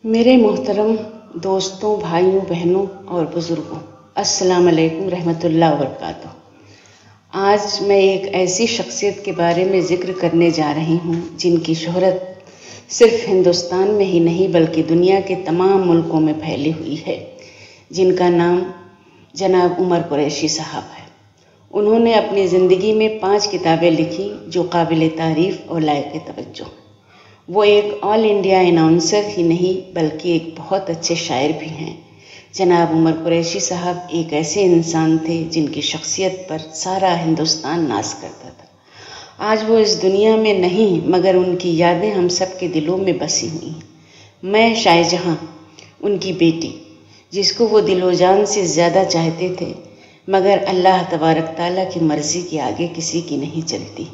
मेरे मोहतरम दोस्तों, भाइयों, बहनों और बुज़ुर्गों, अस्सलाम वालेकुम रहमतुल्लाह व बरकातुहू। आज मैं एक ऐसी शख्सियत के बारे में ज़िक्र करने जा रही हूँ जिनकी शोहरत सिर्फ हिंदुस्तान में ही नहीं बल्कि दुनिया के तमाम मुल्कों में फैली हुई है, जिनका नाम जनाब उमर कुरैशी साहब है। उन्होंने अपनी ज़िंदगी में 5 किताबें लिखी जो काबिल तारीफ़ और लायक तवज्जो हैं। वो एक ऑल इंडिया अनाउंसर ही नहीं बल्कि एक बहुत अच्छे शायर भी हैं। जनाब उमर कुरैशी साहब एक ऐसे इंसान थे जिनकी शख्सियत पर सारा हिंदुस्तान नाज करता था। आज वो इस दुनिया में नहीं मगर उनकी यादें हम सब के दिलों में बसी हुई हैं। मैं शाहजहां, उनकी बेटी, जिसको वो दिलो जान से ज़्यादा चाहते थे, मगर अल्लाह तबारक ताला की मर्ज़ी के आगे किसी की नहीं चलती।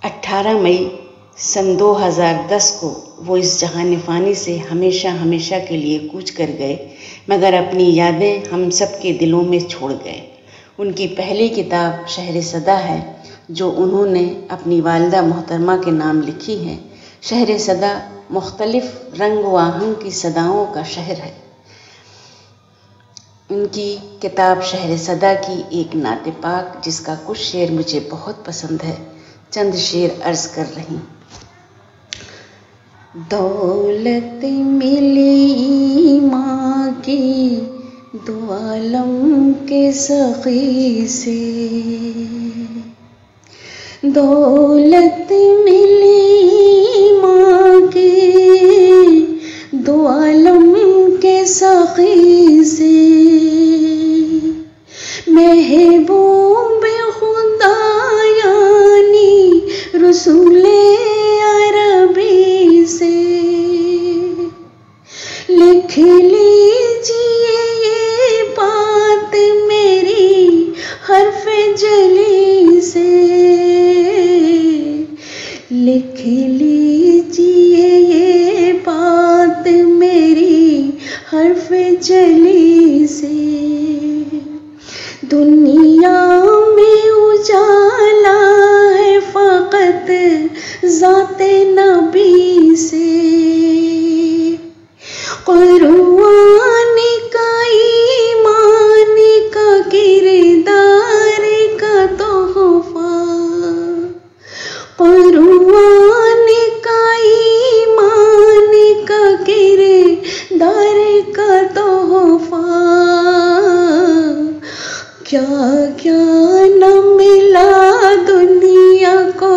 18 मई सन 2010 को वो इस जहान फ़ानी से हमेशा हमेशा के लिए कूच कर गए, मगर अपनी यादें हम सब के दिलों में छोड़ गए। उनकी पहली किताब शहर सदा है जो उन्होंने अपनी वालिदा मोहतरमा के नाम लिखी है। शहर सदा मुख्तलिफ रंग व आहंग की सदाओं का शहर है। उनकी किताब शहर सदा की एक नाते पाक जिसका कुछ शेर मुझे बहुत पसंद है, चंद शेर अर्ज़ कर रही। दौलत मिली माँ की दो आलम के सखी से, दौलत मिली माँ की दो आलम के सखी से, महबूब खुदा यानी रसूले लिख लीजिए ये बात मेरी हर्फ जली से, लिख लीजिए ये बात मेरी हर्फ जली से। दुनिया में उजाला है फ़कत ज़ाते नबी से, कुरान का ईमान का किरदार का तोहफा, कुरान का ईमान का किरदार का तोहफा, क्या क्या न मिला दुनिया को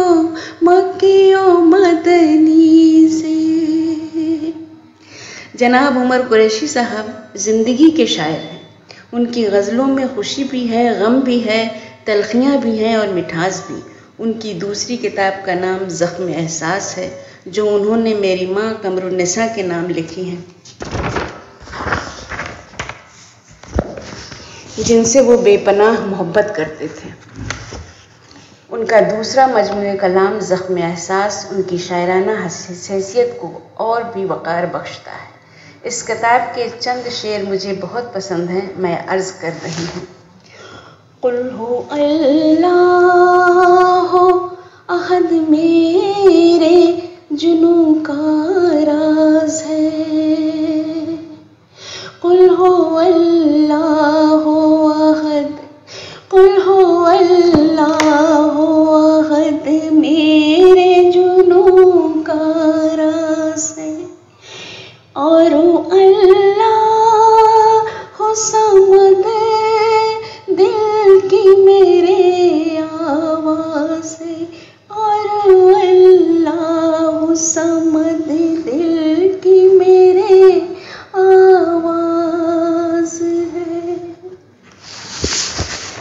मक्की और मदनी से। जनाब उमर कुरैशी साहब ज़िंदगी के शायर हैं। उनकी गज़लों में खुशी भी है, गम भी है, तलखियाँ भी हैं और मिठास भी। उनकी दूसरी किताब का नाम ज़ख्म एहसास है जो उन्होंने मेरी माँ कमरुन्निसा के नाम लिखी है, जिनसे वो बेपनाह मोहब्बत करते थे। उनका दूसरा मजमूए कलाम ज़ख्म एहसास उनकी शायराना हैसियत को और भी वक़ार बख्शता है। इस किताब के चंद शेर मुझे बहुत पसंद हैं, मैं अर्ज़ कर रही हूँ। कुल हो अल्लाह अहद मेरे जुनू का राज है, कुल हो अल्लाह अहद, कुल हो अल्लाह अहद मेरे जुनू का राज है, और अल्लाह हो समद दिल की मेरे आवाज़ है, और अल्लाह हो समद दिल की मेरे आवाज़ है।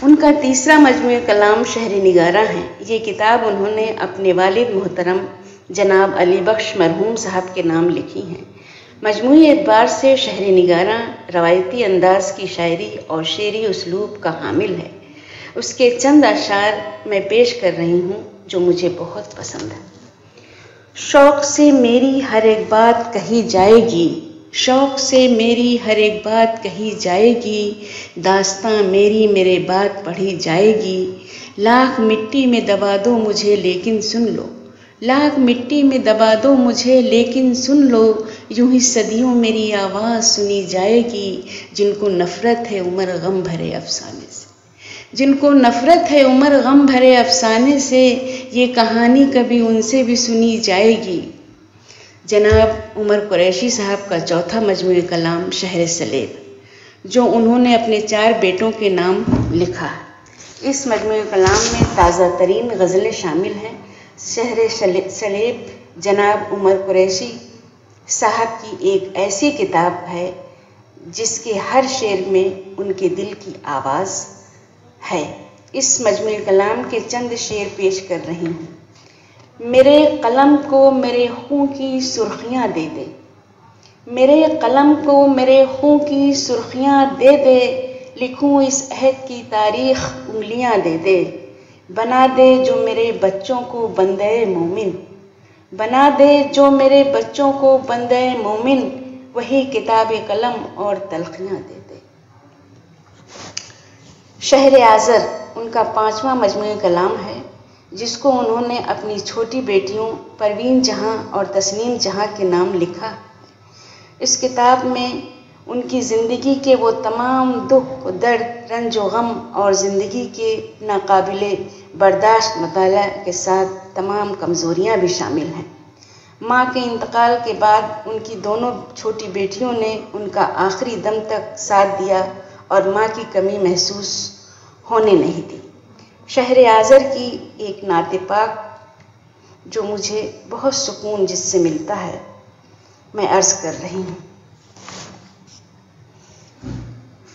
उनका तीसरा मजमूए कलाम शहर निगारा है। ये किताब उन्होंने अपने वालिद मोहतरम जनाब अली बख्श मरहूम साहब के नाम लिखी हैं। मजमूई एतबार से शहर निगारा रवायती अंदाज की शायरी और शेरी उसलूब का हामिल है। उसके चंद अशार मैं पेश कर रही हूँ जो मुझे बहुत पसंद है। शौक़ से मेरी हर एक बात कही जाएगी, शौक़ से मेरी हर एक बात कही जाएगी, दास्तां मेरी मेरे बात पढ़ी जाएगी, लाख मिट्टी में दबा दो मुझे लेकिन सुन लो, लाख मिट्टी में दबा दो मुझे, लेकिन सुन लो यूं ही सदियों मेरी आवाज़ सुनी जाएगी। जिनको नफ़रत है उम्र गम भरे अफसाने से, जिनको नफ़रत है उम्र गम भरे अफसाने से, ये कहानी कभी उनसे भी सुनी जाएगी। जनाब उमर कुरैशी साहब का चौथा मजमूए कलाम शहर सलेब, जो उन्होंने अपने 4 बेटों के नाम लिखा। इस मजमूए कलाम में ताज़ा तरीन गज़लें शामिल हैं। शहर सलेब जनाब उमर कुरैशी साहब की एक ऐसी किताब है जिसके हर शेर में उनके दिल की आवाज़ है। इस मजमूए कलाम के चंद शेर पेश कर रही हूँ। मेरे कलम को मेरे खून की सुर्खियाँ दे दे, मेरे कलम को मेरे खून की सुर्खियाँ दे दे, लिखूँ इस अहद की तारीख़ उंगलियाँ दे दे। बना दे जो मेरे बच्चों को बंदे मोमिन, बना दे जो मेरे बच्चों को बंदे मोमिन, वही किताब कलम और तलखियाँ दे दे। शहर आज़र उनका 5वां मजमूए कलाम है, जिसको उन्होंने अपनी छोटी बेटियों परवीन जहाँ और तस्नीम जहाँ के नाम लिखा। इस किताब में उनकी ज़िंदगी के वो तमाम दुख दर्द रंज व गम और ज़िंदगी के नाकाबिले बर्दाश्त मताला के साथ तमाम कमज़ोरियाँ भी शामिल हैं। माँ के इंतकाल के बाद उनकी दोनों छोटी बेटियों ने उनका आखिरी दम तक साथ दिया और माँ की कमी महसूस होने नहीं दी। शहर आज़र की एक नाते पाक जो मुझे बहुत सुकून जिससे मिलता है, मैं अर्ज़ कर रही हूँ।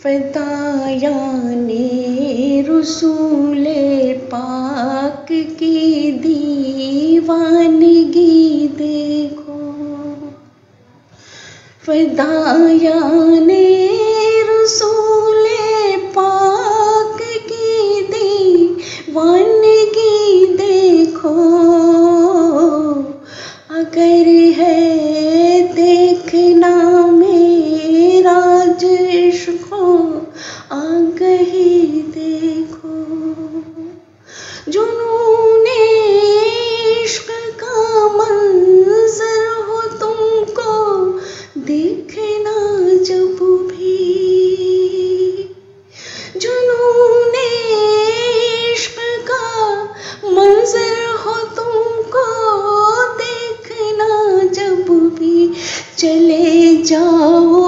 फ़दायाने रसूले पाक की दीवानगी देखो, फ़दायाने रसूले पाक की दीवानगी देखो। अगर है देखना मेरा इश्क़ आगही देखो, जुनूने इश्क़ का मंज़र हो तुमको देखना जब भी, जुनूने इश्क़ का मंज़र हो तुमको देखना जब भी। चले जाओ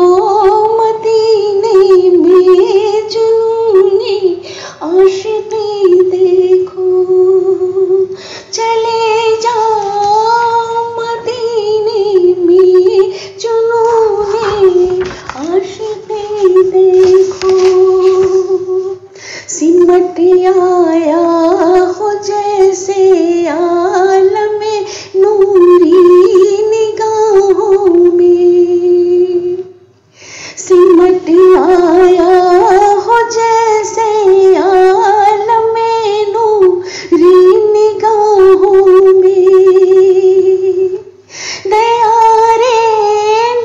मदीने में जुनूनी आशिक़ी देखो, चले जाओ मदीने में जुनूनी आशिक़ी देखो। सिमट आया हो जैसे आलमे नूरी निगाहों में, सिमट आया हो जैसे आलमे नूरी निगाहों में। दयारे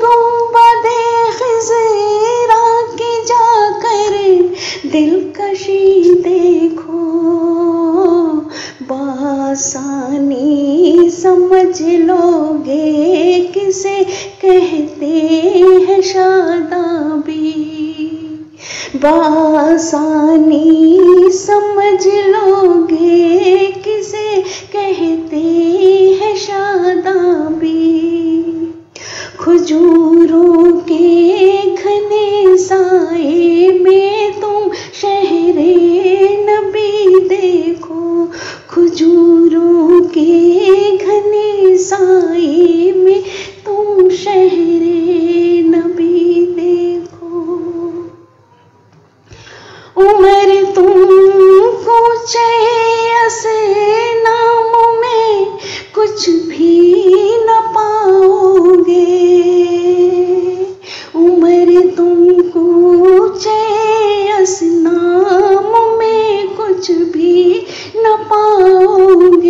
गुंबदे ख़िज़रा की जाकर दिलकशी देखो, बासानी समझ लोगे किसे कहते हैं शादाबी, बासानी समझ लोगे किसे कहते हैं शादाबी। खजूरों के घने साए में तुम शहरे नबी देखो, खजूरों के घने साए में तुम शहरे नबी देखो। उमर तुमको चैस नामों में कुछ भी न पाओगे, उमर तुमको चैस नामों में कुछ भी न पाओगे।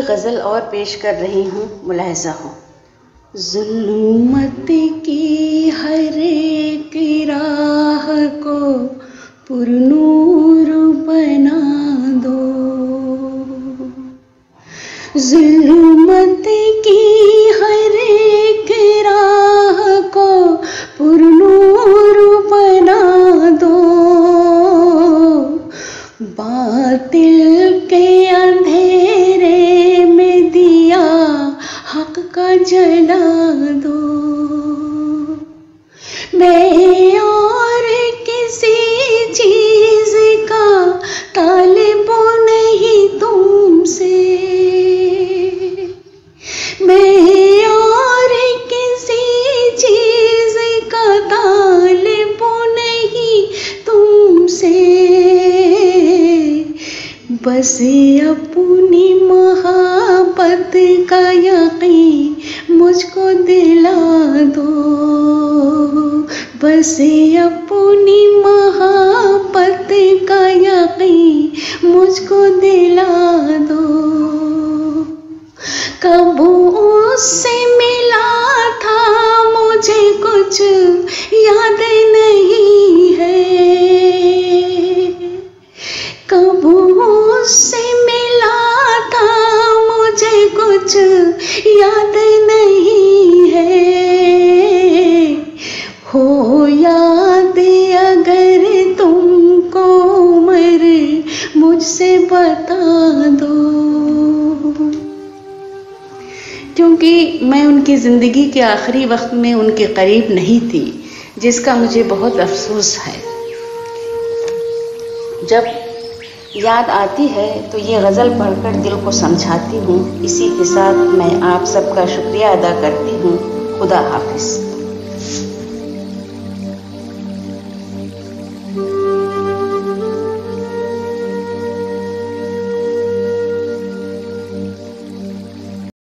गज़ल और पेश कर रही हूँ, मुलाहिज़ा हो। ज़ुल्मत की हर एक राह को पुरनूर बना दो, ज़ुल्मत की हर एक राह को पुरनूर बना दो, बातिल के अंधेरे में दिया हक का जला दो। मैं और किसी चीज का तालिब नहीं तुमसे, मैं और किसी चीज का तालिब नहीं तुमसे, बस अपनी मोहब्बत का यकीन मुझको दिला दो, बस अपनी मोहब्बत का यकीन मुझको दिला दो। कब उससे मिला था मुझे कुछ याद नहीं है, कब उससे मिला था मुझे कुछ याद नहीं है, हो याद अगर तुमको उम्र मुझसे बता दो। क्योंकि मैं उनकी ज़िंदगी के आखिरी वक्त में उनके करीब नहीं थी, जिसका मुझे बहुत अफसोस है। जब याद आती है तो ये गज़ल पढ़कर दिल को समझाती हूँ। इसी के साथ मैं आप सबका शुक्रिया अदा करती हूँ। खुदा हाफिज़।